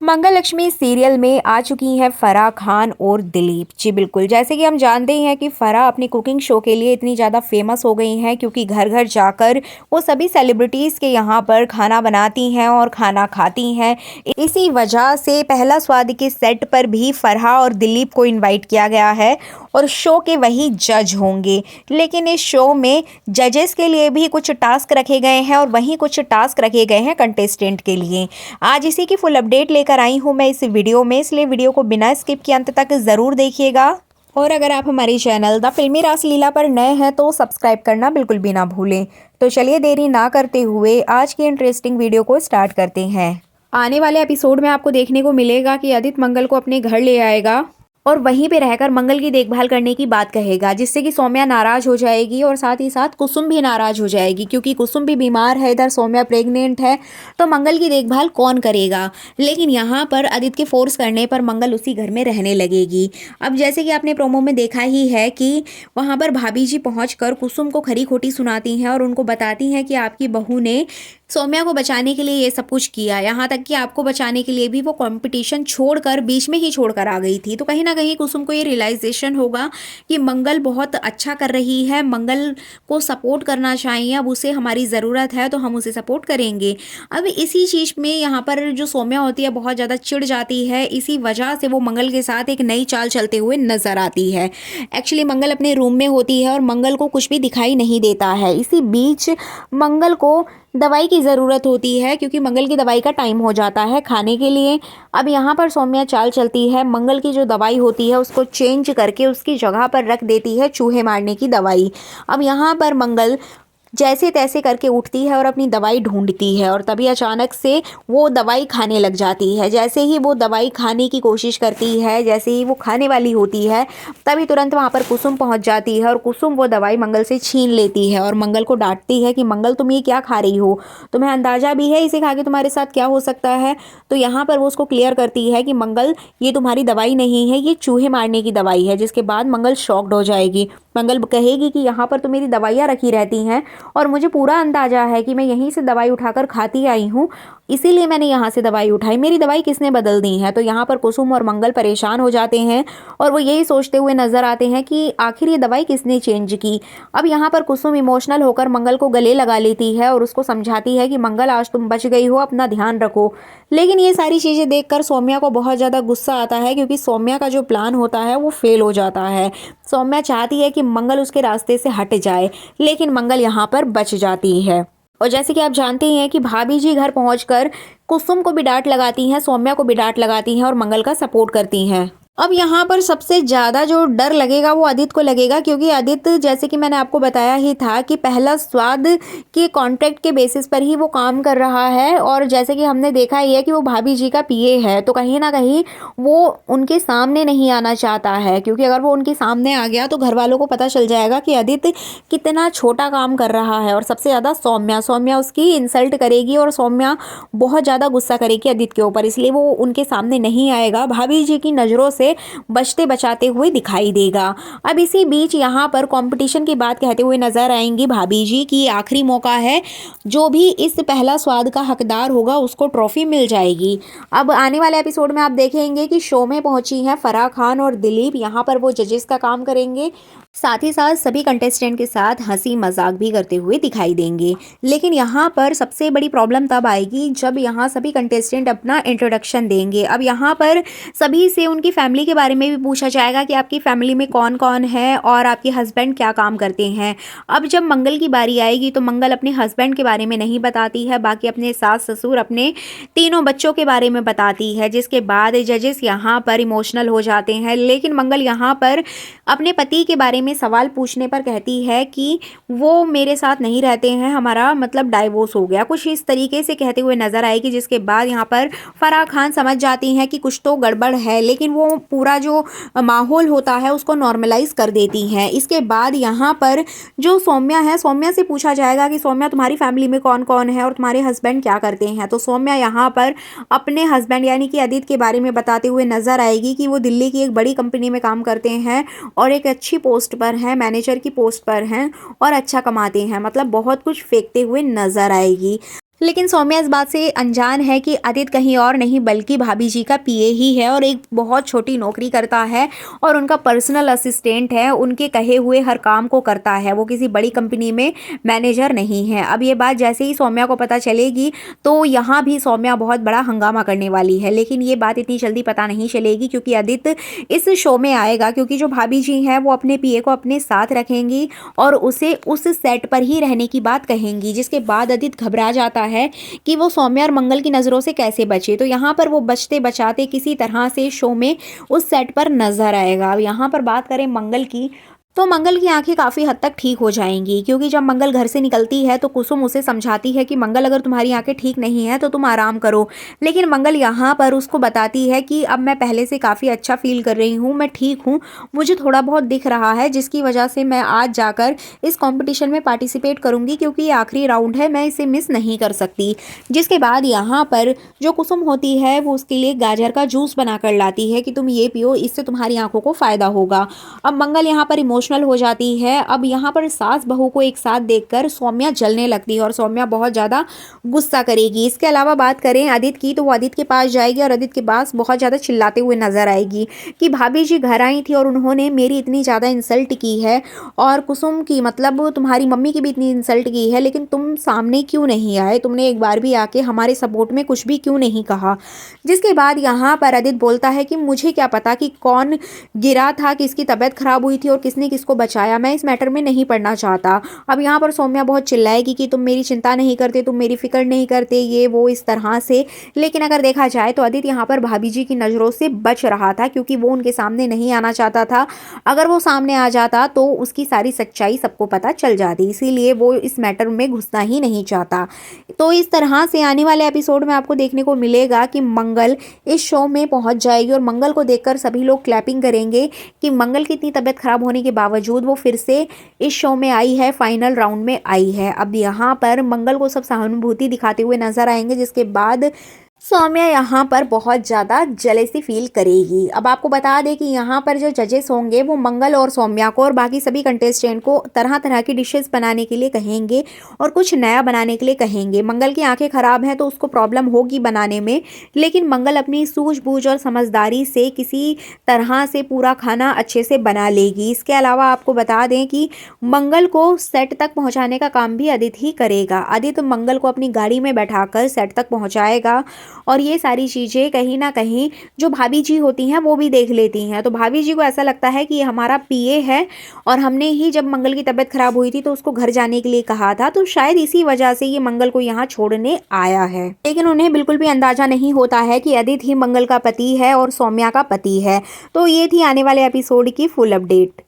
मंगल Lakshmi serial में आ चुकी हैं फराह खान और दिलीप। जी बिल्कुल, जैसे कि हम जानते ही हैं कि फराह अपनी कुकिंग शो के लिए इतनी ज़्यादा फेमस हो गई हैं क्योंकि घर घर जाकर वो सभी सेलिब्रिटीज़ के यहाँ पर खाना बनाती हैं और खाना खाती हैं। इसी वजह से पहला स्वाद के सेट पर भी फराह और दिलीप को इनवाइट किया गया है और शो के वही जज होंगे। लेकिन इस शो में जजेस के लिए भी कुछ टास्क रखे गए हैं और वहीं कुछ टास्क रखे गए हैं कंटेस्टेंट के लिए। आज इसी की फुल अपडेट लेकर आई हूँ मैं इस वीडियो में, इसलिए वीडियो को बिना स्किप किए अंत तक ज़रूर देखिएगा। और अगर आप हमारे चैनल द फिल्मी रासलीला पर नए हैं तो सब्सक्राइब करना बिल्कुल भी ना भूलें। तो चलिए देरी ना करते हुए आज की इंटरेस्टिंग वीडियो को स्टार्ट करते हैं। आने वाले एपिसोड में आपको देखने को मिलेगा कि आदित्य मंगल को अपने घर ले आएगा और वहीं पे रहकर मंगल की देखभाल करने की बात कहेगा, जिससे कि सौम्या नाराज हो जाएगी और साथ ही साथ कुसुम भी नाराज हो जाएगी क्योंकि कुसुम भी बीमार है, इधर सौम्या प्रेग्नेंट है, तो मंगल की देखभाल कौन करेगा। लेकिन यहाँ पर आदित्य के फोर्स करने पर मंगल उसी घर में रहने लगेगी। अब जैसे कि आपने प्रोमो में देखा ही है कि वहाँ पर भाभी जी पहुँच कुसुम को खरी खोटी सुनाती हैं और उनको बताती हैं कि आपकी बहू ने सौम्या को बचाने के लिए ये सब कुछ किया, यहाँ तक कि आपको बचाने के लिए भी वो कंपटीशन छोड़कर बीच में ही छोड़कर आ गई थी। तो कहीं ना कहीं कुसुम को ये रियलाइजेशन होगा कि मंगल बहुत अच्छा कर रही है, मंगल को सपोर्ट करना चाहिए, अब उसे हमारी ज़रूरत है तो हम उसे सपोर्ट करेंगे। अब इसी चीज़ में यहाँ पर जो सौम्या होती है बहुत ज़्यादा चिढ़ जाती है, इसी वजह से वो मंगल के साथ एक नई चाल चलते हुए नजर आती है। एक्चुअली मंगल अपने रूम में होती है और मंगल को कुछ भी दिखाई नहीं देता है। इसी बीच मंगल को दवाई की ज़रूरत होती है क्योंकि मंगल की दवाई का टाइम हो जाता है खाने के लिए। अब यहाँ पर सौम्या चाल चलती है, मंगल की जो दवाई होती है उसको चेंज करके उसकी जगह पर रख देती है चूहे मारने की दवाई। अब यहाँ पर मंगल जैसे तैसे करके उठती है और अपनी दवाई ढूंढती है और तभी अचानक से वो दवाई खाने लग जाती है। जैसे ही वो दवाई खाने की कोशिश करती है, जैसे ही वो खाने वाली होती है, तभी तुरंत वहाँ पर कुसुम पहुँच जाती है और कुसुम वो दवाई मंगल से छीन लेती है और मंगल को डांटती है कि मंगल तुम ये क्या खा रही हो, तुम्हें अंदाज़ा भी है इसे खा के तुम्हारे साथ क्या हो सकता है। तो यहाँ पर वो उसको क्लियर करती है कि मंगल ये तुम्हारी दवाई नहीं है, ये चूहे मारने की दवाई है। जिसके बाद मंगल शॉक्ड हो जाएगी। मंगल कहेगी कि यहाँ पर तो मेरी दवाइयाँ रखी रहती हैं और मुझे पूरा अंदाजा है कि मैं यहीं से दवाई उठाकर खाती आई हूँ, इसीलिए मैंने यहाँ से दवाई उठाई, मेरी दवाई किसने बदल दी है। तो यहाँ पर कुसुम और मंगल परेशान हो जाते हैं और वो यही सोचते हुए नजर आते हैं कि आखिर ये दवाई किसने चेंज की। अब यहाँ पर कुसुम इमोशनल होकर मंगल को गले लगा लेती है और उसको समझाती है कि मंगल आज तुम बच गई हो, अपना ध्यान रखो। लेकिन ये सारी चीज़ें देखकर सौम्या को बहुत ज़्यादा गुस्सा आता है क्योंकि सौम्या का जो प्लान होता है वो फेल हो जाता है। सौम्या चाहती है कि मंगल उसके रास्ते से हट जाए, लेकिन मंगल यहाँ पर बच जाती है। और जैसे कि आप जानते हैं कि भाभी जी घर पहुंचकर कुसुम को भी डांट लगाती हैं, सौम्या को भी डांट लगाती हैं और मंगल का सपोर्ट करती हैं। अब यहाँ पर सबसे ज़्यादा जो डर लगेगा वो आदित्य को लगेगा क्योंकि आदित्य, जैसे कि मैंने आपको बताया ही था कि पहला स्वाद के कॉन्ट्रैक्ट के बेसिस पर ही वो काम कर रहा है और जैसे कि हमने देखा ही है कि वो भाभी जी का पीए है, तो कहीं ना कहीं वो उनके सामने नहीं आना चाहता है क्योंकि अगर वो उनके सामने आ गया तो घर वालों को पता चल जाएगा कि आदित्य कितना छोटा काम कर रहा है। और सबसे ज़्यादा सौम्या उसकी इंसल्ट करेगी और सौम्या बहुत ज़्यादा गुस्सा करेगी आदित्य के ऊपर, इसलिए वो उनके सामने नहीं आएगा, भाभी जी की नज़रों से बचते बचाते हुए दिखाई देगा। अब इसी बीच यहाँ पर कंपटीशन की बात कहते हुए नजर आएंगी भाभी जी की आखिरी मौका है, जो भी इस पहला स्वाद का हकदार होगा उसको ट्रॉफी मिल जाएगी। अब आने वाले एपिसोड में आप देखेंगे कि शो में पहुंची हैं फराह खान और दिलीप, यहाँ पर वो जजेस का काम करेंगे, साथ ही साथ सभी कंटेस्टेंट के साथ हंसी मजाक भी करते हुए दिखाई देंगे। लेकिन यहाँ पर सबसे बड़ी प्रॉब्लम तब आएगी जब यहाँ सभी कंटेस्टेंट अपना इंट्रोडक्शन देंगे। अब यहाँ पर सभी से उनकी फैमिली के बारे में भी पूछा जाएगा कि आपकी फैमिली में कौन कौन है और आपके हस्बैंड क्या काम करते हैं। अब जब मंगल की बारी आएगी तो मंगल अपने हस्बैंड के बारे में नहीं बताती है, बाकी अपने सास ससुर अपने तीनों बच्चों के बारे में बताती है, जिसके बाद जजेस यहाँ पर इमोशनल हो जाते हैं। लेकिन मंगल यहाँ पर अपने पति के बारे में सवाल पूछने पर कहती है कि वो मेरे साथ नहीं रहते हैं, हमारा मतलब डाइवोर्स हो गया, कुछ इस तरीके से कहते हुए नजर आएगी। जिसके बाद यहाँ पर फराह खान समझ जाती हैं कि कुछ तो गड़बड़ है, लेकिन वो पूरा जो माहौल होता है उसको नॉर्मलाइज कर देती हैं। इसके बाद यहाँ पर जो सौम्या है, सौम्या से पूछा जाएगा कि सौम्या तुम्हारी फैमिली में कौन कौन है और तुम्हारे हस्बैंड क्या करते हैं। तो सौम्या यहाँ पर अपने हस्बैंड यानी कि आदित्य के बारे में बताते हुए नजर आएगी कि वो दिल्ली की एक बड़ी कंपनी में काम करते हैं और एक अच्छी पोस्ट पर हैं, मैनेजर की पोस्ट पर हैं और अच्छा कमाते हैं, मतलब बहुत कुछ फेंकते हुए नजर आएगी। लेकिन सौम्या इस बात से अनजान है कि आदित्य कहीं और नहीं बल्कि भाभी जी का पीए ही है और एक बहुत छोटी नौकरी करता है और उनका पर्सनल असिस्टेंट है, उनके कहे हुए हर काम को करता है, वो किसी बड़ी कंपनी में मैनेजर नहीं है। अब ये बात जैसे ही सौम्या को पता चलेगी तो यहाँ भी सौम्या बहुत बड़ा हंगामा करने वाली है, लेकिन ये बात इतनी जल्दी पता नहीं चलेगी क्योंकि आदित्य इस शो में आएगा, क्योंकि जो भाभी जी हैं वो अपने पीए को अपने साथ रखेंगी और उसे उस सेट पर ही रहने की बात कहेंगी, जिसके बाद आदित्य घबरा जाता है कि वो सौम्या और मंगल की नज़रों से कैसे बचे। तो यहाँ पर वो बचते बचाते किसी तरह से शो में उस सेट पर नजर आएगा। अब यहाँ पर बात करें मंगल की, तो मंगल की आंखें काफ़ी हद तक ठीक हो जाएंगी, क्योंकि जब मंगल घर से निकलती है तो कुसुम उसे समझाती है कि मंगल अगर तुम्हारी आंखें ठीक नहीं है तो तुम आराम करो, लेकिन मंगल यहाँ पर उसको बताती है कि अब मैं पहले से काफ़ी अच्छा फील कर रही हूँ, मैं ठीक हूँ, मुझे थोड़ा बहुत दिख रहा है, जिसकी वजह से मैं आज जाकर इस कॉम्पिटिशन में पार्टिसिपेट करूँगी क्योंकि ये आखिरी राउंड है, मैं इसे मिस नहीं कर सकती। जिसके बाद यहाँ पर जो कुसुम होती है वो उसके लिए गाजर का जूस बनाकर लाती है कि तुम ये पियो, इससे तुम्हारी आंखों को फ़ायदा होगा। अब मंगल यहाँ पर इमोशनल हो जाती है। अब यहाँ पर सास बहू को एक साथ देखकर सौम्या जलने लगती है और सौम्या बहुत ज़्यादा गुस्सा करेगी। इसके अलावा बात करें आदित्य की, तो वो आदित्य के पास जाएगी और आदित्य के पास बहुत ज़्यादा चिल्लाते हुए नजर आएगी कि भाभी जी घर आई थी और उन्होंने मेरी इतनी ज़्यादा इंसल्ट की है और कुसुम की, मतलब तुम्हारी मम्मी की भी इतनी इंसल्ट की है, लेकिन तुम सामने क्यों नहीं आए, तुमने एक बार भी आके हमारे सपोर्ट में कुछ भी क्यों नहीं कहा। जिसके बाद यहाँ पर आदित्य बोलता है कि मुझे क्या पता कि कौन गिरा था, किसकी तबीयत खराब हुई थी और किसने किसको बचाया, मैं इस मैटर में नहीं पड़ना चाहता। अब यहाँ पर सौम्या बहुत चिल्लाएगी कि तुम मेरी चिंता नहीं करते, तुम मेरी फिक्र नहीं करते, ये वो इस तरह से। लेकिन अगर देखा जाए तो आदित्य यहाँ पर भाभी जी की नज़रों से बच रहा था, क्योंकि वो उनके सामने नहीं आना चाहता था। अगर वो सामने आ जाता तो उसकी सारी सच्चाई सबको पता चल जाती, इसीलिए वो इस मैटर में घुसना ही नहीं चाहता। तो इस तरह से आने वाले एपिसोड में आपको देखने को मिलेगा कि मंगल इस शो में पहुंच जाएगी और मंगल को देखकर सभी लोग क्लैपिंग करेंगे कि मंगल की इतनी तबीयत खराब होने के बावजूद वो फिर से इस शो में आई है, फाइनल राउंड में आई है। अब यहाँ पर मंगल को सब सहानुभूति दिखाते हुए नजर आएंगे, जिसके बाद सौम्या यहाँ पर बहुत ज़्यादा जेलेसी फील करेगी। अब आपको बता दें कि यहाँ पर जो जजेस होंगे वो मंगल और सौम्या को और बाकी सभी कंटेस्टेंट को तरह तरह की डिशेस बनाने के लिए कहेंगे और कुछ नया बनाने के लिए कहेंगे। मंगल की आंखें खराब हैं तो उसको प्रॉब्लम होगी बनाने में, लेकिन मंगल अपनी सूझबूझ और समझदारी से किसी तरह से पूरा खाना अच्छे से बना लेगी। इसके अलावा आपको बता दें कि मंगल को सेट तक पहुँचाने का काम भी आदित्य ही करेगा। आदित्य मंगल को अपनी गाड़ी में बैठाकर सेट तक पहुँचाएगा और ये सारी चीज़ें कहीं ना कहीं जो भाभी जी होती हैं वो भी देख लेती हैं। तो भाभी जी को ऐसा लगता है कि ये हमारा पीए है और हमने ही जब मंगल की तबीयत खराब हुई थी तो उसको घर जाने के लिए कहा था, तो शायद इसी वजह से ये मंगल को यहाँ छोड़ने आया है। लेकिन उन्हें बिल्कुल भी अंदाजा नहीं होता है कि आदित्य ही मंगल का पति है और सौम्या का पति है। तो ये थी आने वाले एपिसोड की फुल अपडेट।